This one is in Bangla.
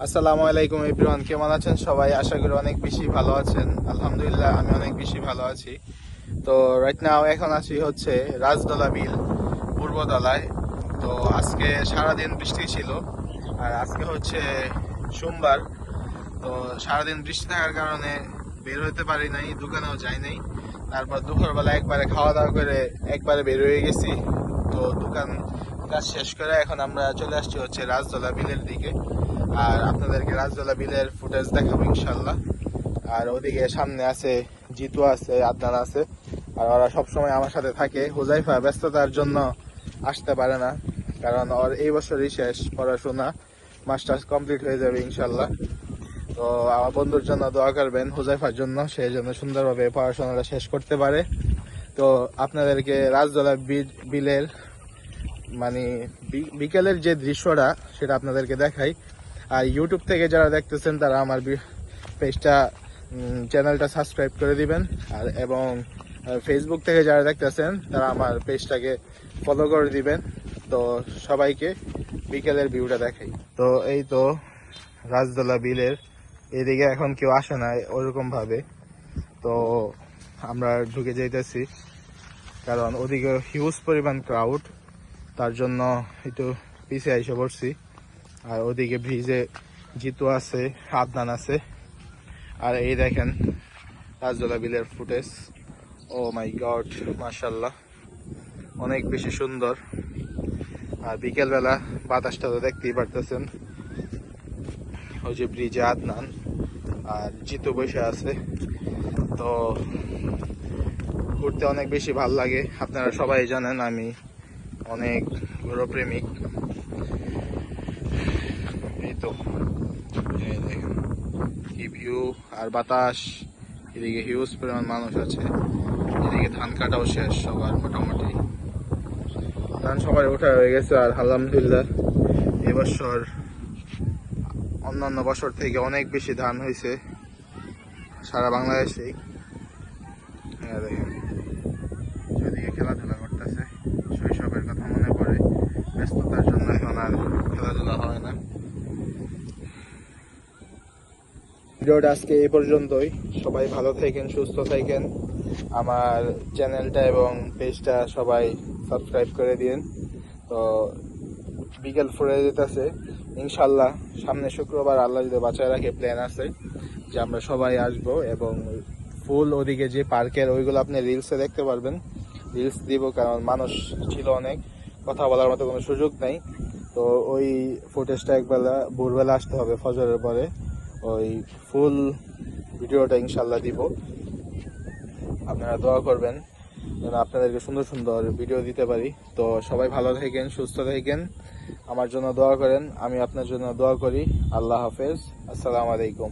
আসসালামু আলাইকুম এভরিওয়ান, কেমন আছেন সবাই? আশা করি অনেক বেশি ভালো আছেন। আলহামদুলিল্লাহ আমি অনেক বেশি ভালো আছি। তো রাইট নাও এখন আছি হচ্ছে রাজদলা বিল, পূর্বদলায়। তো আজকে সারাদিন বৃষ্টি ছিল, আর আজকে হচ্ছে সোমবার। তো সারাদিন বৃষ্টি থাকার কারণে বের হতে পারি নাই, দোকানেও যাই নাই। তারপর দুপুরবেলা একবারে খাওয়া দাওয়া করে একবারে বের হয়ে গেছি। তো দোকান কাজ শেষ করে এখন আমরা চলে আসছি হচ্ছে রাজদলা বিলের দিকে। আর আপনাদেরকে রাজদলা বিলের ফুটেজ দেখাবো ইনশাল্লাহ। আর ওদিকে সামনে আছে জিতু, আছে আদনান আছে। আর ওরা সবসময় আমার সাথে থাকে। হুজাইফা ব্যস্ততার জন্য আসতে পারে না, কারণ ওর এই বছরই শেষ পড়াশোনা, মাস্টার্স কমপ্লিট হয়ে যাবে ইনশাল্লাহ। তো আমার বন্ধুর জন্য দোয়া করবেন, হুজাইফার জন্য, সে যেন সুন্দরভাবে পড়াশোনাটা শেষ করতে পারে। তো আপনাদেরকে রাজদলা বিলের মানে বিকেলের যে দৃশ্যটা সেটা আপনাদেরকে দেখাই। আর ইউটিউব থেকে যারা দেখতেছেন তারা আমার পেজটা, চ্যানেলটা সাবস্ক্রাইব করে দিবেন। আর এবং ফেসবুক থেকে যারা দেখতেছেন তারা আমার পেজটাকে ফলো করে দিবেন। তো সবাইকে বিকেলের ভিউটা দেখাই। তো এই তো রাজদলা বিলের এদিকে এখন কেউ আসে না ওরকম ভাবে। তো আমরা ঢুকে যাইতেছি, কারণ ওদিকে হিউজ পরিমাণ ক্রাউড, তার জন্য একটু পিছিয়ে এসে পড়ছি। আর ওদিকে ব্রিজে জিতু আছে, আদনান আছে। আর এই দেখেন রাজদলা বিলের ফুটেজ। ও মাই গড, মাশাল্লাহ, অনেক বেশি সুন্দর। আর বিকেলবেলা বাতাসটা তো দেখতেই পারতেছেন। ওই যে ব্রিজে আদনান আর জিতু বসে আছে। তো ঘুরতে অনেক বেশি ভাল লাগে। আপনারা সবাই জানেন আমি অনেক ঘোরপ্রেমিক। এই তো দেখেন কি ভিউ আর বাতাস। এদিকে হিউজ পরিমাণ মানুষ আছে। এদিকে ধান কাটাও শেষ সবার মোটামুটি, ধান সবাই ওঠা হয়ে গেছে। আর আলহামদুলিল্লাহ এবছর অন্যান্য বছর থেকে অনেক বেশি ধান হয়েছে সারা বাংলাদেশেই। দেখেন এদিকে খেলাধুলা করতেছে, শৈশবের কথা মনে পড়ে। ব্যস্ততার জন্য এখন আর খেলাধুলা হয় না। ভিডিওটা আজকে এই পর্যন্তই। সবাই ভালো থাকেন, সুস্থ থাকেন। আমার চ্যানেলটা এবং পেজটা সবাই সাবস্ক্রাইব করে দিন। তো বিকেল ফুরে যেতেছে ইনশাল্লাহ। সামনে শুক্রবার আল্লাহ যদি বাঁচায় রাখে প্ল্যান আছে যে আমরা সবাই আসব, এবং ফুল ওদিকে যে পার্কের ওইগুলো আপনি রিলসে দেখতে পারবেন। রিলস দিব, কারণ মানুষ ছিল অনেক, কথা বলার মতো কোনো সুযোগ নেই। তো ওই ফুটেজটা একবেলা ভোরবেলা আসতে হবে ফজরের পরে, ওই ফুল ভিডিওটা ইনশাল্লাহ দিব। আপনারা দোয়া করবেন যেন আপনাদেরকে সুন্দর সুন্দর ভিডিও দিতে পারি। তো সবাই ভালো থাকেন, সুস্থ থাকেন, আমার জন্য দোয়া করেন, আমি আপনার জন্য দোয়া করি। আল্লাহ হাফেজ, আসসালামু আলাইকুম।